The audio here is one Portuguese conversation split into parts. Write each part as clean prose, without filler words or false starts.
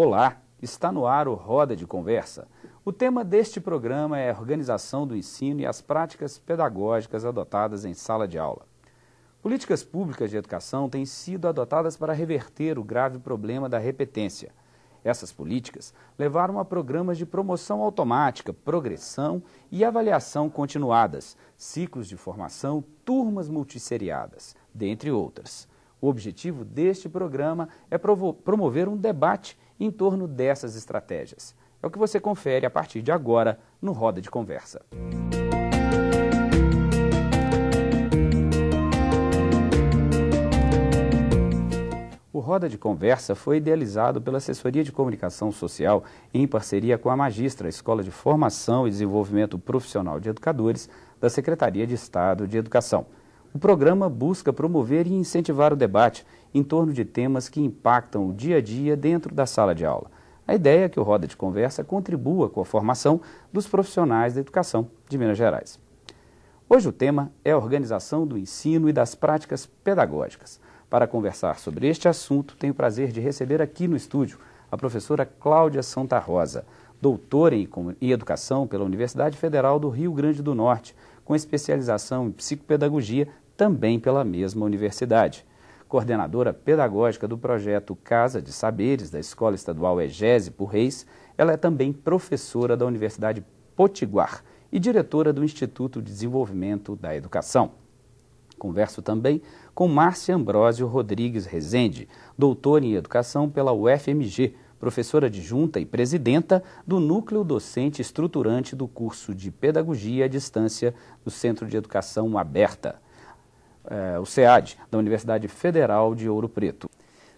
Olá, está no ar o Roda de Conversa. O tema deste programa é a organização do ensino e as práticas pedagógicas adotadas em sala de aula. Políticas públicas de educação têm sido adotadas para reverter o grave problema da repetência. Essas políticas levaram a programas de promoção automática, progressão e avaliação continuadas, ciclos de formação, turmas multisseriadas, dentre outras. O objetivo deste programa é promover um debate em torno dessas estratégias. É o que você confere a partir de agora no Roda de Conversa. O Roda de Conversa foi idealizado pela Assessoria de Comunicação Social em parceria com a Magistra, Escola de Formação e Desenvolvimento Profissional de Educadores da Secretaria de Estado de Educação. O programa busca promover e incentivar o debate em torno de temas que impactam o dia a dia dentro da sala de aula. A ideia é que o Roda de Conversa contribua com a formação dos profissionais da educação de Minas Gerais. Hoje o tema é a organização do ensino e das práticas pedagógicas. Para conversar sobre este assunto, tenho o prazer de receber aqui no estúdio a professora Cláudia Santa Rosa, doutora em Educação pela Universidade Federal do Rio Grande do Norte, com especialização em psicopedagogia também pela mesma universidade. Coordenadora pedagógica do projeto Casa de Saberes da Escola Estadual Egésio Reis, ela é também professora da Universidade Potiguar e diretora do Instituto de Desenvolvimento da Educação. Converso também com Márcia Ambrósio Rodrigues Rezende, doutora em Educação pela UFMG, professora adjunta e presidenta do Núcleo Docente Estruturante do curso de Pedagogia à Distância do Centro de Educação Aberta, o SEAD, da Universidade Federal de Ouro Preto.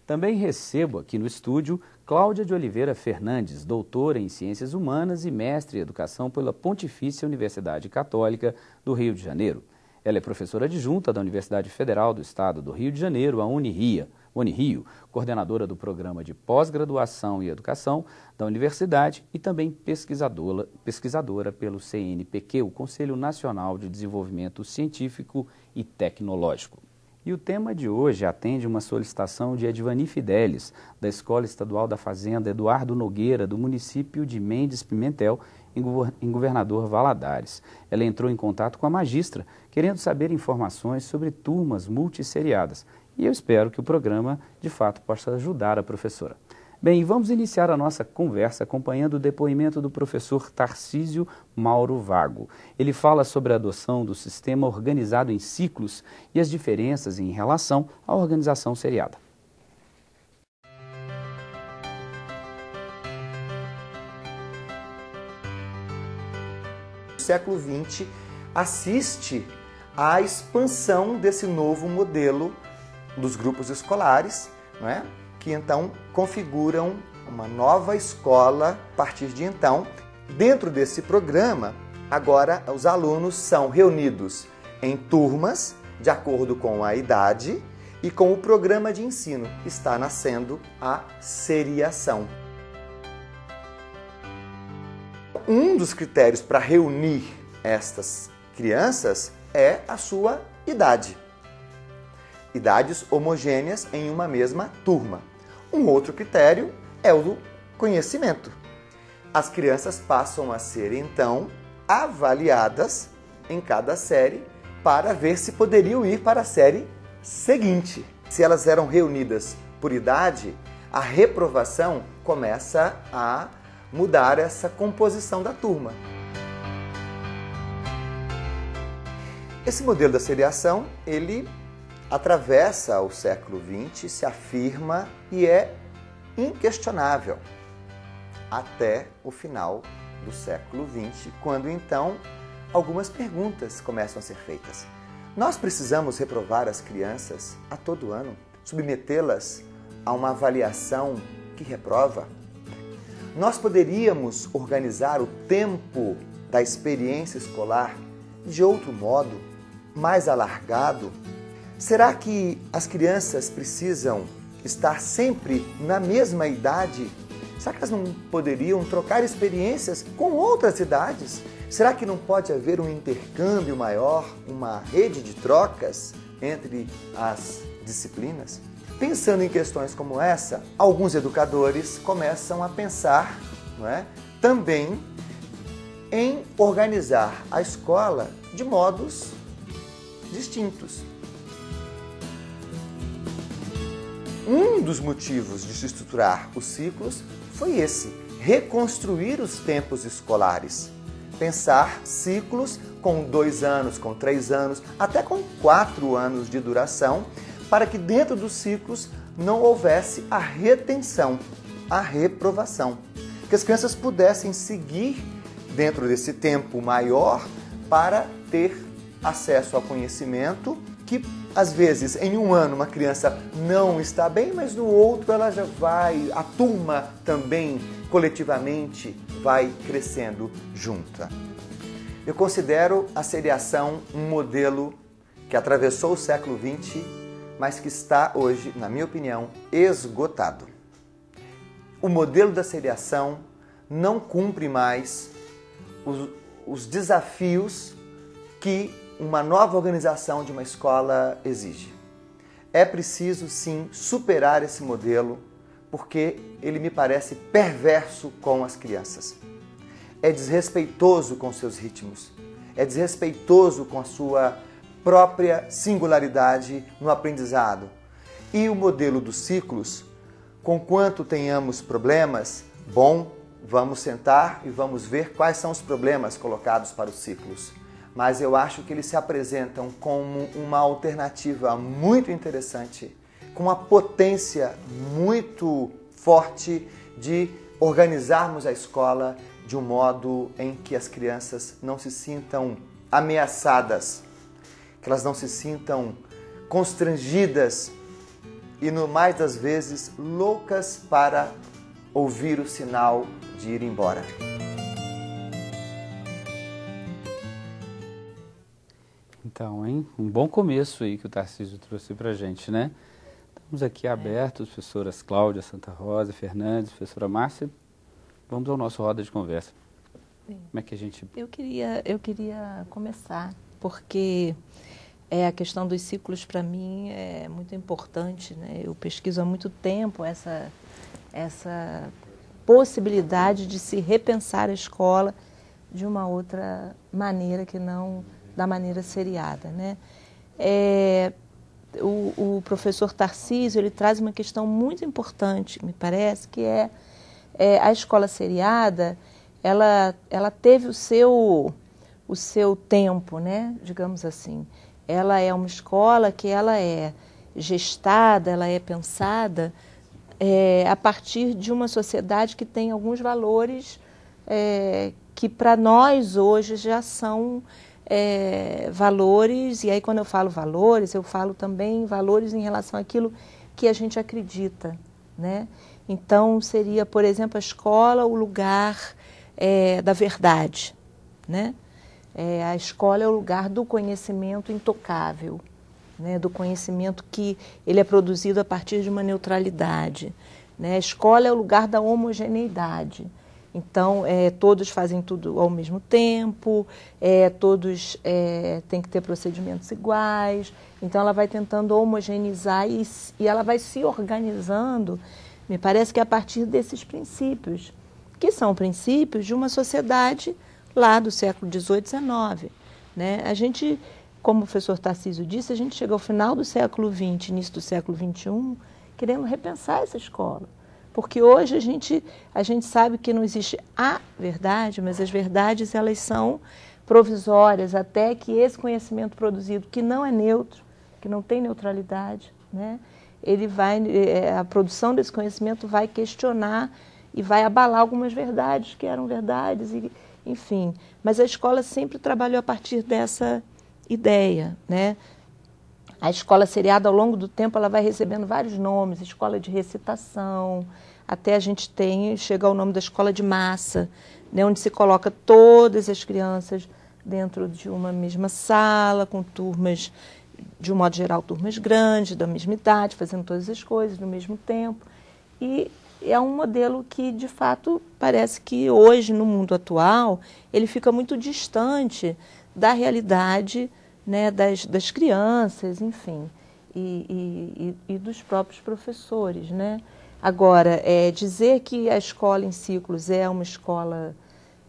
Também recebo aqui no estúdio Cláudia de Oliveira Fernandes, doutora em Ciências Humanas e mestre em Educação pela Pontifícia Universidade Católica do Rio de Janeiro. Ela é professora adjunta da Universidade Federal do Estado do Rio de Janeiro, a Unirio, coordenadora do Programa de Pós-Graduação em Educação da Universidade e também pesquisadora pelo CNPq, o Conselho Nacional de Desenvolvimento Científico e Tecnológico. E o tema de hoje atende uma solicitação de Edvani Fidelis, da Escola Estadual da Fazenda Eduardo Nogueira, do município de Mendes Pimentel, em Governador Valadares. Ela entrou em contato com a Magistra, querendo saber informações sobre turmas multisseriadas. E eu espero que o programa, de fato, possa ajudar a professora. Bem, vamos iniciar a nossa conversa acompanhando o depoimento do professor Tarcísio Mauro Vago. Ele fala sobre a adoção do sistema organizado em ciclos e as diferenças em relação à organização seriada. O século XX assiste à expansão desse novo modelo dos grupos escolares, não é? Que então configuram uma nova escola a partir de então. Dentro desse programa, agora os alunos são reunidos em turmas, de acordo com a idade, e com o programa de ensino está nascendo a seriação. Um dos critérios para reunir estas crianças é a sua idade. Idades homogêneas em uma mesma turma. Um outro critério é o do conhecimento. As crianças passam a ser, então, avaliadas em cada série para ver se poderiam ir para a série seguinte. Se elas eram reunidas por idade, a reprovação começa a mudar essa composição da turma. Esse modelo da seriação, ele atravessa o século XX, se afirma e é inquestionável até o final do século XX, quando então algumas perguntas começam a ser feitas. Nós precisamos reprovar as crianças a todo ano, submetê-las a uma avaliação que reprova? Nós poderíamos organizar o tempo da experiência escolar de outro modo, mais alargado? Será que as crianças precisam estar sempre na mesma idade? Será que elas não poderiam trocar experiências com outras idades? Será que não pode haver um intercâmbio maior, uma rede de trocas entre as disciplinas? Pensando em questões como essa, alguns educadores começam a pensar, não é, também em organizar a escola de modos distintos. Um dos motivos de se estruturar os ciclos foi esse: reconstruir os tempos escolares. Pensar ciclos com 2 anos, com 3 anos, até com 4 anos de duração, para que dentro dos ciclos não houvesse a retenção, a reprovação. Que as crianças pudessem seguir dentro desse tempo maior para ter acesso ao conhecimento que, às vezes, em um ano uma criança não está bem, mas no outro ela já vai, a turma também, coletivamente, vai crescendo junta. Eu considero a seriação um modelo que atravessou o século XX, mas que está hoje, na minha opinião, esgotado. O modelo da seriação não cumpre mais os desafios que uma nova organização de uma escola exige. É preciso, sim, superar esse modelo, porque ele me parece perverso com as crianças. É desrespeitoso com seus ritmos, é desrespeitoso com a sua própria singularidade no aprendizado. E o modelo dos ciclos, conquanto tenhamos problemas, bom, vamos sentar e vamos ver quais são os problemas colocados para os ciclos. Mas eu acho que eles se apresentam como uma alternativa muito interessante, com uma potência muito forte de organizarmos a escola de um modo em que as crianças não se sintam ameaçadas, que elas não se sintam constrangidas e, no mais das vezes, loucas para ouvir o sinal de ir embora. Então, hein? Um bom começo aí que o Tarcísio trouxe pra gente, né? Estamos aqui abertos, professoras Cláudia, Santa Rosa, Fernandes, professora Márcia. Vamos ao nosso roda de conversa. Sim. Como é que a gente... Eu queria começar, porque a questão dos ciclos, para mim, é muito importante, né? Eu pesquiso há muito tempo essa possibilidade de se repensar a escola de uma outra maneira que não da maneira seriada, né? O professor Tarcísio, ele traz uma questão muito importante, me parece, que a escola seriada, ela teve o seu tempo, né? Digamos assim. Ela é uma escola que ela é gestada, ela é pensada a partir de uma sociedade que tem alguns valores que para nós hoje já são valores, e aí quando eu falo valores, eu falo também valores em relação àquilo que a gente acredita, né? Então seria, por exemplo, a escola o lugar da verdade, né? A escola é o lugar do conhecimento intocável, né? Do conhecimento que ele é produzido a partir de uma neutralidade, né? A escola é o lugar da homogeneidade. Então, todos fazem tudo ao mesmo tempo, todos têm que ter procedimentos iguais. Então, ela vai tentando homogeneizar e ela vai se organizando, me parece que a partir desses princípios, que são princípios de uma sociedade lá do século XVIII, XIX. Né? A gente, como o professor Tarcísio disse, a gente chega ao final do século XX, início do século XXI, querendo repensar essa escola. Porque hoje a gente sabe que não existe a verdade, mas as verdades elas são provisórias até que esse conhecimento produzido, que não é neutro, que não tem neutralidade, né? A produção desse conhecimento vai questionar e vai abalar algumas verdades que eram verdades, enfim. Mas a escola sempre trabalhou a partir dessa ideia, né? A escola seriada, ao longo do tempo, ela vai recebendo vários nomes, escola de recitação, até a gente chega ao nome da escola de massa, né, onde se coloca todas as crianças dentro de uma mesma sala, com turmas, de um modo geral, turmas grandes, da mesma idade, fazendo todas as coisas no mesmo tempo. E é um modelo que, de fato, parece que hoje, no mundo atual, ele fica muito distante da realidade, né, das crianças, enfim. e dos próprios professores, né? Agora, dizer que a escola em ciclos é uma escola,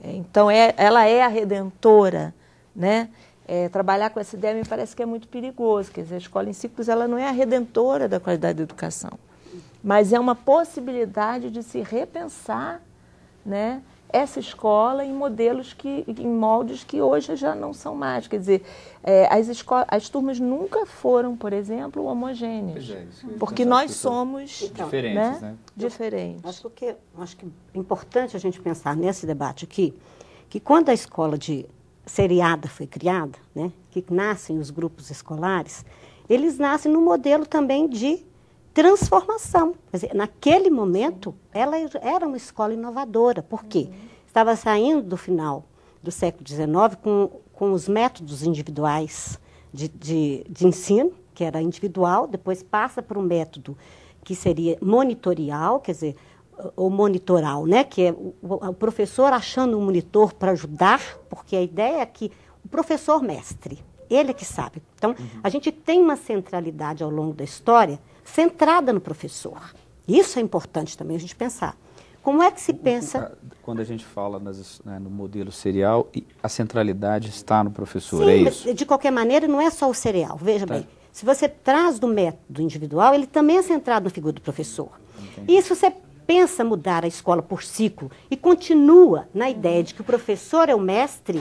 então ela é a redentora, né? Trabalhar com essa ideia me parece que é muito perigoso, quer dizer, a escola em ciclos ela não é a redentora da qualidade da educação, mas é uma possibilidade de se repensar, né, essa escola em modelos em moldes que hoje já não são mais. Quer dizer, as turmas nunca foram, por exemplo, homogêneas, porque nós somos diferentes, né? Diferentes. Acho que é importante a gente pensar nesse debate aqui, que quando a escola seriada foi criada, né, que nascem os grupos escolares, eles nascem no modelo também de transformação. Quer dizer, naquele momento, ela era uma escola inovadora. Por quê? Estava saindo do final do século XIX com os métodos individuais de ensino, que era individual, depois passa para um método que seria monitorial, quer dizer, ou monitoral, né? Que é o professor achando um monitor para ajudar, porque a ideia é que o professor mestre, ele é que sabe. Então, a gente tem uma centralidade ao longo da história centrada no professor. Isso é importante também a gente pensar. Como é que se pensa... Quando a gente fala no modelo serial, a centralidade está no professor, Sim, é isso? De qualquer maneira, não é só o serial. Veja bem, se você traz do método individual, ele também é centrado na figura do professor. Entendi. E se você pensa mudar a escola por ciclo e continua na ideia de que o professor é o mestre,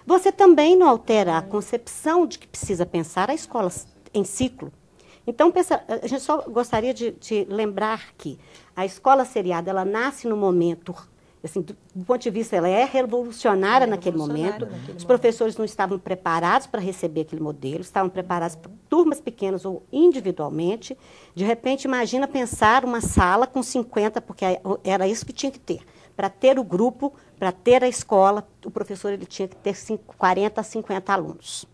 você também não altera a concepção de que precisa pensar a escola em ciclo. Então, a gente só gostaria de lembrar que a escola seriada, ela nasce no momento, assim, do ponto de vista, ela é revolucionária naquele momento. Os professores não estavam preparados para receber aquele modelo, estavam preparados para turmas pequenas ou individualmente. De repente, imagina pensar uma sala com 50, porque era isso que tinha que ter. Para ter o grupo, para ter a escola, o professor ele tinha que ter 40 a 50 alunos.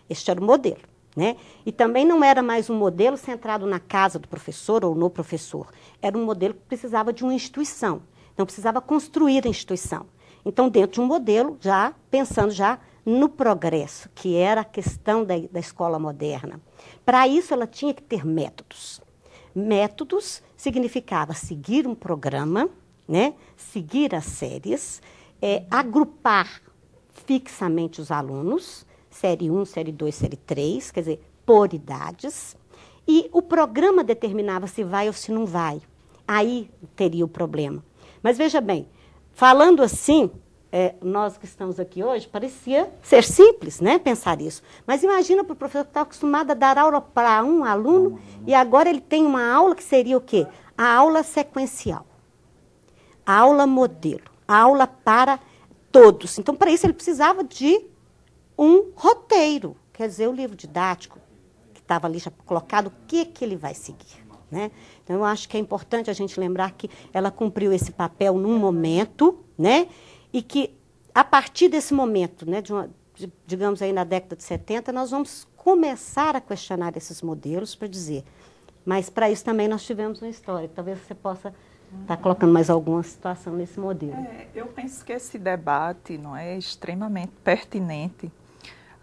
Este era o modelo. Né? E também não era mais um modelo centrado na casa do professor ou no professor. Era um modelo que precisava de uma instituição. Então, precisava construir a instituição. Então, dentro de um modelo, já pensando já no progresso, que era a questão da escola moderna. Para isso, ela tinha que ter métodos. Métodos significava seguir um programa, né? Seguir as séries, agrupar fixamente os alunos, série 1, série 2, série 3, quer dizer, por idades. E o programa determinava se vai ou se não vai. Aí teria o problema. Mas veja bem, falando assim, nós que estamos aqui hoje, parecia ser simples, né, pensar isso. Mas imagina para o professor que está acostumado a dar aula para um aluno e agora ele tem uma aula que seria o quê? A aula sequencial, a aula modelo, a aula para todos. Então, para isso, ele precisava de um roteiro, quer dizer, o livro didático, que estava ali já colocado, o que ele vai seguir. Né? Então, eu acho que é importante a gente lembrar que ela cumpriu esse papel num momento, né? E que, a partir desse momento, né, digamos aí na década de 70, nós vamos começar a questionar esses modelos para dizer, mas para isso também nós tivemos uma história, talvez você possa estar colocando mais alguma situação nesse modelo. Eu penso que esse debate não é extremamente pertinente,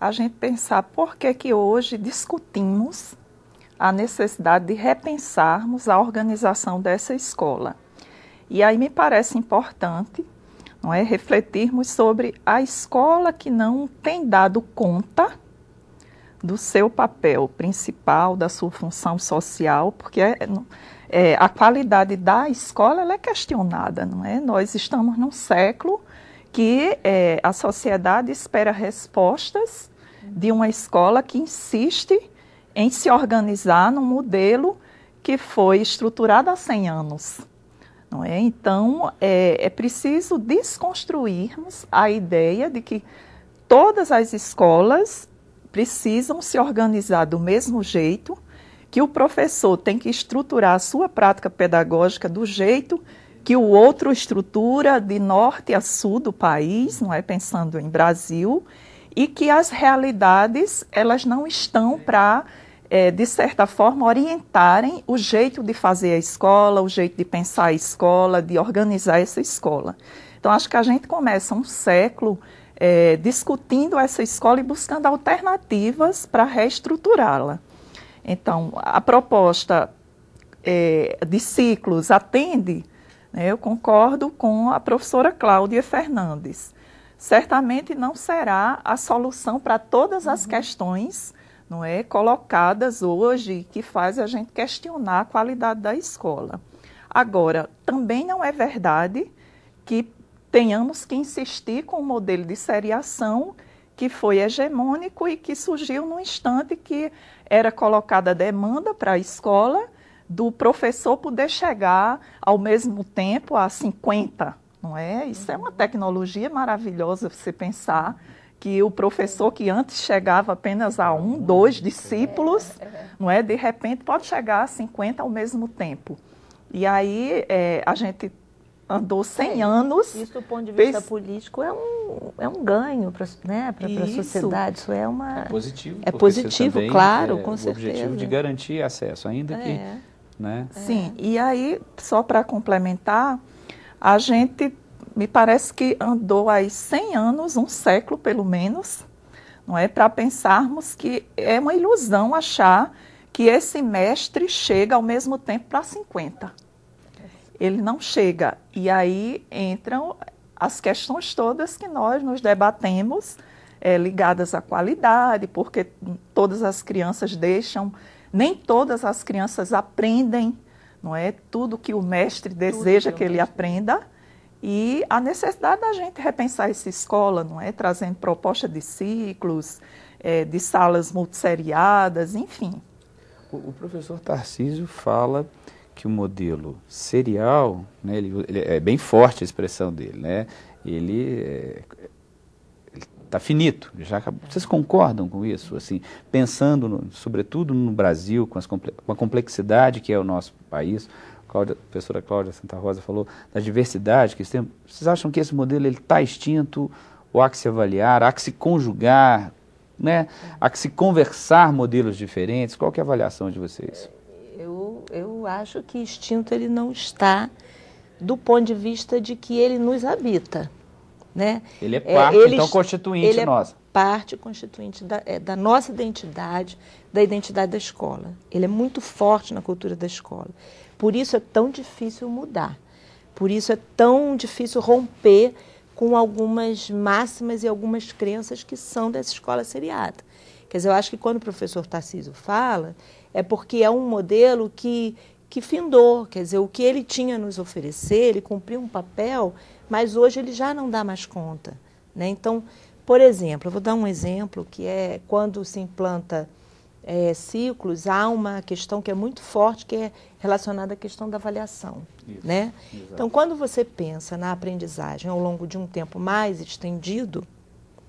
a gente pensar por que hoje discutimos a necessidade de repensarmos a organização dessa escola. E aí me parece importante, não é, refletirmos sobre a escola que não tem dado conta do seu papel principal, da sua função social, porque a qualidade da escola ela é questionada, não é? Nós estamos num século que a sociedade espera respostas de uma escola que insiste em se organizar num modelo que foi estruturado há 100 anos. Não é? Então, é preciso desconstruirmos a ideia de que todas as escolas precisam se organizar do mesmo jeito, que o professor tem que estruturar a sua prática pedagógica do jeito que o outro estrutura de norte a sul do país, não é? Pensando em Brasil, e que as realidades elas não estão para, de certa forma, orientarem o jeito de fazer a escola, o jeito de pensar a escola, de organizar essa escola. Então, acho que a gente começa um século discutindo essa escola e buscando alternativas para reestruturá-la. Então, a proposta de ciclos atende, né, eu concordo com a professora Cláudia Fernandes. Certamente não será a solução para todas as questões, não é, colocadas hoje, que faz a gente questionar a qualidade da escola. Agora, também não é verdade que tenhamos que insistir com o modelo de seriação que foi hegemônico e que surgiu num instante que era colocada a demanda para a escola do professor poder chegar ao mesmo tempo a 50, não é? Isso é uma tecnologia maravilhosa você pensar que o professor que antes chegava apenas a 1, 2 discípulos, não é? De repente pode chegar a 50 ao mesmo tempo. E aí a gente andou 100 anos. Isso, do ponto de vista político, é um ganho para, né, a sociedade. Isso é uma... É positivo. É positivo, claro, com certeza. O objetivo de garantir acesso, ainda que... Né? Sim, e aí, só para complementar, a gente, me parece que andou aí 100 anos, um século pelo menos, não é? Para pensarmos que é uma ilusão achar que esse mestre chega ao mesmo tempo para 50. Ele não chega. E aí entram as questões todas que nós nos debatemos, ligadas à qualidade, porque todas as crianças nem todas as crianças aprendem, não é? Tudo que o mestre deseja que ele aprenda. E a necessidade da gente repensar essa escola, não é? Trazendo proposta de ciclos, de salas multisseriadas, enfim. O professor Tarcísio fala que o modelo serial, né, ele é bem forte a expressão dele, né? Ele está finito. Vocês concordam com isso? Assim, pensando, sobretudo no Brasil, com a complexidade que é o nosso país, a professora Cláudia Santa Rosa falou da diversidade que temos. Vocês acham que esse modelo está extinto, ou há que se avaliar, há que se conjugar, né? Há que se conversar modelos diferentes? Qual que é a avaliação de vocês? Eu acho que extinto ele não está, do ponto de vista de que ele nos habita. Né? Ele é parte, então, constituinte nossa. Ele é parte constituinte da nossa identidade, da identidade da escola. Ele é muito forte na cultura da escola. Por isso é tão difícil mudar. Por isso é tão difícil romper com algumas máximas e algumas crenças que são dessa escola seriada. Quer dizer, eu acho que quando o professor Tarcísio fala, é porque é um modelo que findou. Quer dizer, o que ele tinha a nos oferecer, ele cumpriu um papel, mas hoje ele já não dá mais conta, né? Então, por exemplo, eu vou dar um exemplo que é quando se implanta ciclos, há uma questão que é muito forte, que é relacionada à questão da avaliação. Isso, né? Então, quando você pensa na aprendizagem ao longo de um tempo mais estendido,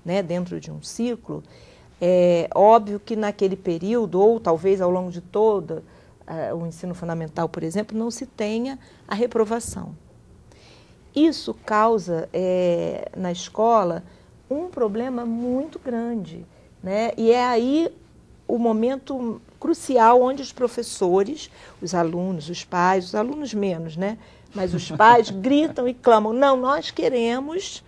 né, dentro de um ciclo, é óbvio que naquele período, ou talvez ao longo de todo o ensino fundamental, por exemplo, não se tenha a reprovação. Isso causa, na escola, um problema muito grande, né? E é aí o momento crucial onde os professores, os alunos, os pais, os alunos menos, né? Mas os pais gritam e clamam, não, nós queremos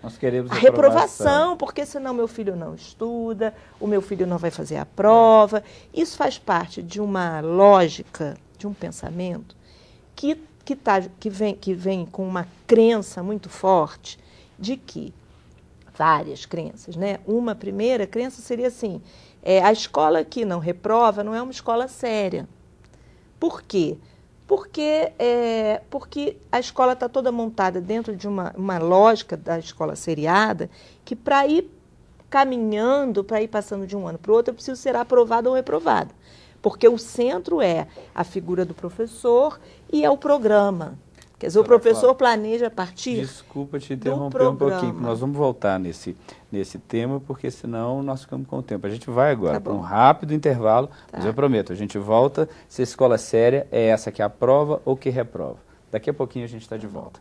a reprovação, porque senão meu filho não estuda, o meu filho não vai fazer a prova. Isso faz parte de uma lógica, de um pensamento que vem com uma crença muito forte de que, várias crenças, né? Uma primeira crença seria assim, a escola que não reprova não é uma escola séria. Por quê? Porque a escola está toda montada dentro de uma lógica da escola seriada, que para ir caminhando, para ir passando de um ano para o outro, eu preciso ser aprovado ou reprovado. Porque o centro é a figura do professor e é o programa. Quer dizer, o professor planeja a partir Desculpa te interromper um pouquinho, nós vamos voltar nesse tema, porque senão nós ficamos com o tempo. A gente vai agora para um rápido intervalo, mas eu prometo, a gente volta se a escola séria é essa que aprova ou que reprova. Daqui a pouquinho a gente está de volta.